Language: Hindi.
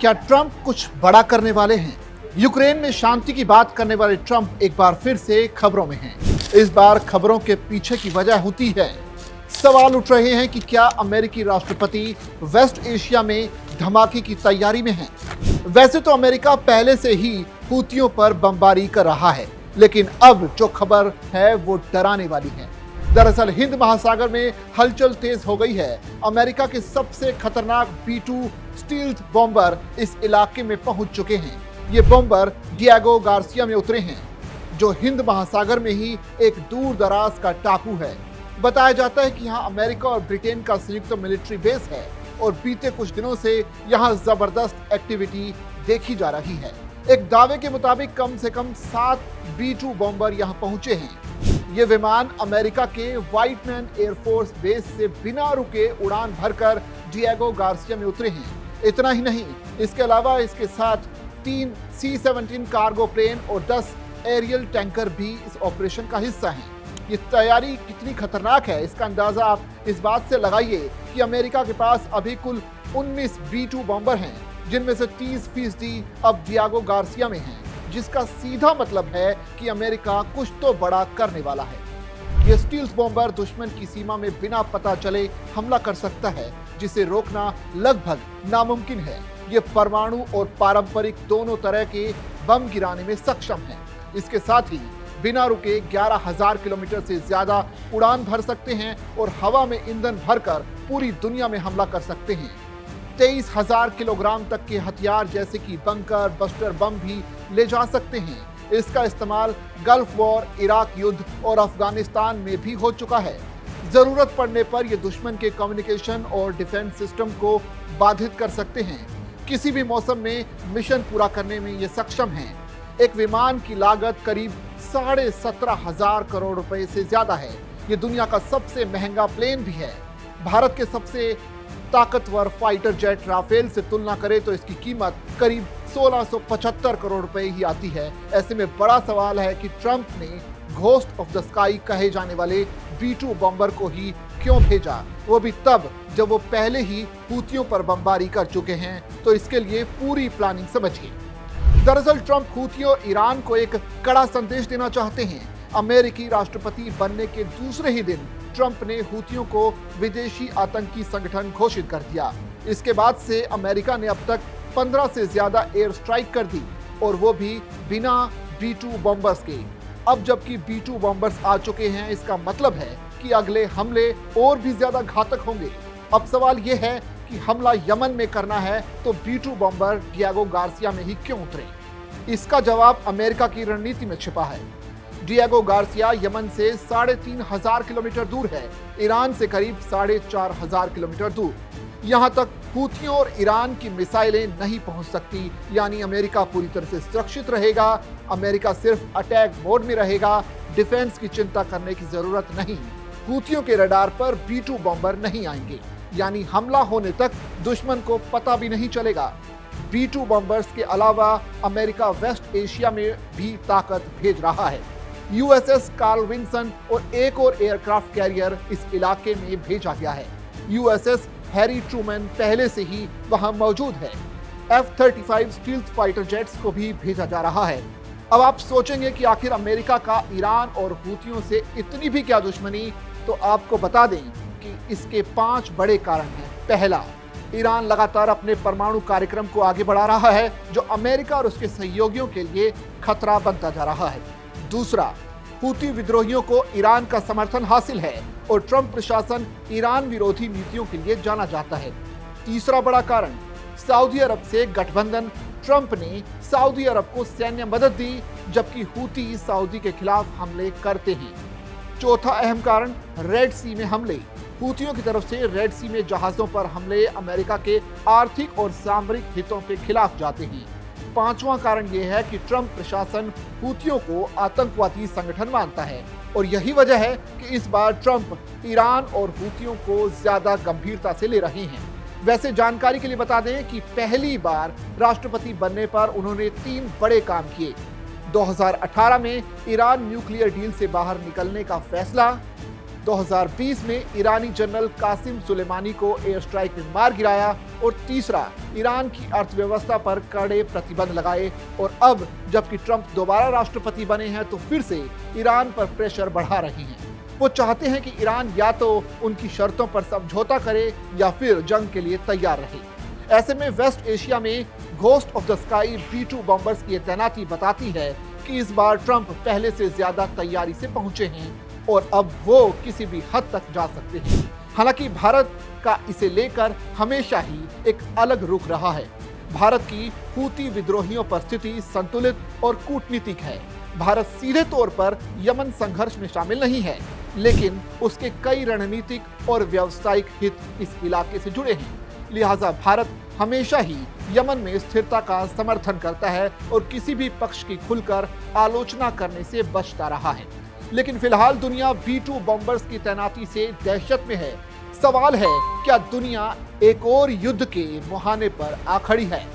क्या ट्रंप कुछ बड़ा करने वाले हैं? यूक्रेन में शांति की बात करने वाले ट्रंप एक बार फिर से खबरों में हैं। इस बार खबरों के पीछे की वजह होती है, सवाल उठ रहे हैं कि क्या अमेरिकी राष्ट्रपति वेस्ट एशिया में धमाके की तैयारी में हैं? वैसे तो अमेरिका पहले से ही हूतियों पर बमबारी कर रहा है, लेकिन अब जो खबर है वो डराने वाली है। दरअसल हिंद महासागर में हलचल तेज हो गई है। अमेरिका के सबसे खतरनाक B-2 स्टील्थ बॉम्बर इस इलाके में पहुंच चुके हैं। ये बॉम्बर डिएगो गार्सिया में उतरे हैं, जो हिंद महासागर में ही एक दूर दराज का टापू है। बताया जाता है कि यहाँ अमेरिका और ब्रिटेन का संयुक्त मिलिट्री बेस है और बीते कुछ दिनों से यहाँ जबरदस्त एक्टिविटी देखी जा रही है। एक दावे के मुताबिक कम से कम 7 B-2 बॉम्बर यहाँ पहुंचे हैं। ये विमान अमेरिका के व्हाइटमैन एयरफोर्स बेस से बिना रुके उड़ान भरकर डिएगो गार्सिया में उतरे हैं। इतना ही नहीं, इसके अलावा इसके साथ 3 C-17 कार्गो प्लेन और 10 एरियल टैंकर भी इस ऑपरेशन का हिस्सा हैं। ये तैयारी कितनी खतरनाक है, इसका अंदाजा आप इस बात से लगाइए कि अमेरिका के पास अभी कुल 19 B-2 बॉम्बर हैं, जिनमें से 30% अब डिएगो गार्सिया में हैं, जिसका सीधा मतलब है कि अमेरिका कुछ तो बड़ा करने वाला है। ये स्टील्थ बॉम्बर दुश्मन की सीमा में बिना पता चले हमला कर सकता है, जिसे रोकना लगभग नामुमकिन है। ये परमाणु और पारंपरिक दोनों तरह के बम गिराने में सक्षम है। इसके साथ ही बिना रुके 11,000 किलोमीटर से ज्यादा उड़ान भर सकते हैं और हवा में ईंधन भरकर पूरी दुनिया में हमला कर सकते हैं। 23,000 किलोग्राम तक के हथियार जैसे कि बंकर बस्टर बम भी ले जा सकते हैं। इसका इस्तेमाल गल्फ वॉर, इराक युद्ध और अफगानिस्तान में भी हो चुका है। जरूरत पड़ने पर यह दुश्मन के कम्युनिकेशन और डिफेंस सिस्टम को बाधित कर सकते हैं। किसी भी मौसम में मिशन पूरा करने में ये सक्षम हैं। एक विमान की लागत करीब 17,500 करोड़ रुपए से ज्यादा है। ये दुनिया का सबसे महंगा प्लेन भी है। भारत के सबसे ताकतवर फाइटर जेट राफेल से तुलना करें तो इसकी कीमत करीब 1675 करोड़ रुपए ही आती है। ऐसे में बड़ा सवाल है कि ट्रंप ने घोस्ट ऑफ द स्काई कहे जाने वाले B-2 बॉम्बर को ही क्यों भेजा, वो भी तब जब वो पहले ही हूतियों पर बमबारी कर चुके हैं। तो इसके लिए पूरी प्लानिंग समझिए। दरअसल ट्रंप हूतियों और ईरान को एक कड़ा संदेश देना चाहते हैं। अमेरिकी राष्ट्रपति बनने के दूसरे ही दिन ट्रंप ने हूतियों को विदेशी आतंकी संगठन घोषित कर दिया। इसके बाद से अमेरिका ने अब तक 15 से ज्यादा एयर स्ट्राइक कर दी, और वो भी बिना B-2 बॉम्बर्स के। अब जबकि B-2 बॉम्बर्स आ चुके हैं, इसका मतलब है कि अगले हमले और भी ज्यादा घातक होंगे। अब सवाल ये है कि हमला यमन में करना है तो B-2 बॉम्बर डिएगो गार्सिया में ही क्यों उतरे? इसका जवाब अमेरिका की रणनीति में छिपा है। डिएगो गार्सिया यमन से 3,500 किलोमीटर दूर है, ईरान से करीब 4,500 किलोमीटर दूर। यहाँ तक हूतियों और ईरान की मिसाइलें नहीं पहुँच सकती, यानी अमेरिका पूरी तरह से सुरक्षित रहेगा। अमेरिका सिर्फ अटैक मोड में रहेगा, डिफेंस की चिंता करने की जरूरत नहीं। हूतियों के रडार पर B-2 बॉम्बर नहीं आएंगे, यानी हमला होने तक दुश्मन को पता भी नहीं चलेगा। B-2 बॉम्बर्स के अलावा अमेरिका वेस्ट एशिया में भी ताकत भेज रहा है। USS कार्ल विन्सन और एक और एयरक्राफ्ट कैरियर इस इलाके में भेजा गया है। USS हैरी ट्रूमैन पहले से ही वहां मौजूद है। F-35 स्टील्थ फाइटर जेट्स को भी भेजा जा रहा है। अब आप सोचेंगे कि आखिर अमेरिका का ईरान और हूतियों से इतनी भी क्या दुश्मनी, तो आपको बता दें कि इसके 5 बड़े कारण हैं। पहला, ईरान लगातार अपने परमाणु कार्यक्रम को आगे बढ़ा रहा है, जो अमेरिका और उसके सहयोगियों के लिए खतरा बनता जा रहा है। दूसरा, हूती विद्रोहियों को ईरान का समर्थन हासिल है और ट्रंप प्रशासन ईरान विरोधी नीतियों के लिए जाना जाता है। तीसरा बड़ा कारण, सऊदी अरब से गठबंधन। ट्रंप ने सऊदी अरब को सैन्य मदद दी, जबकि हूती सऊदी के खिलाफ हमले करते हैं। चौथा अहम कारण, रेड सी में हमले। हूतियों की तरफ से रेड सी में जहाजों पर हमले अमेरिका के आर्थिक और सामरिक हितों के खिलाफ जाते हैं। पांचवां कारण यह है कि ट्रंप प्रशासन हूतियों को आतंकवादी संगठन मानता है, और यही वजह है कि इस बार ट्रंप ईरान और हूतियों को ज्यादा गंभीरता से ले रहे हैं। वैसे जानकारी के लिए बता दें कि पहली बार राष्ट्रपति बनने पर उन्होंने 3 बड़े काम किए। 2018 में ईरान न्यूक्लियर डील से बाहर निकलने का फैसला, 2020 में ईरानी जनरल कासिम सुलेमानी को एयर स्ट्राइक में मार गिराया और तीसरा, ईरान की अर्थव्यवस्था पर कड़े प्रतिबंध लगाए। और अब जबकि ट्रंप दोबारा राष्ट्रपति बने हैं तो फिर से ईरान पर प्रेशर बढ़ा रहे हैं। वो चाहते हैं कि ईरान या तो उनकी शर्तों पर समझौता करे या फिर जंग के लिए तैयार रहे। ऐसे में वेस्ट एशिया में ghost of the sky B-2 bombers की तैनाती बताती है कि इस बार ट्रंप पहले से ज्यादा तैयारी से पहुंचे हैं और अब वो किसी भी हद तक जा सकते हैं। हालांकि भारत का इसे लेकर हमेशा ही एक अलग रुख रहा है। भारत की हूती विद्रोहियों पर स्थिति संतुलित और कूटनीतिक है। भारत सीधे तौर पर यमन संघर्ष में शामिल नहीं है, लेकिन उसके कई रणनीतिक और व्यावसायिक हित इस इलाके से जुड़े हैं। लिहाजा भारत हमेशा ही यमन में स्थिरता का समर्थन करता है और किसी भी पक्ष की खुलकर आलोचना करने से बचता रहा है। लेकिन फिलहाल दुनिया B-2 बॉम्बर्स की तैनाती से दहशत में है। सवाल है, क्या दुनिया एक और युद्ध के मुहाने पर आ खड़ी है?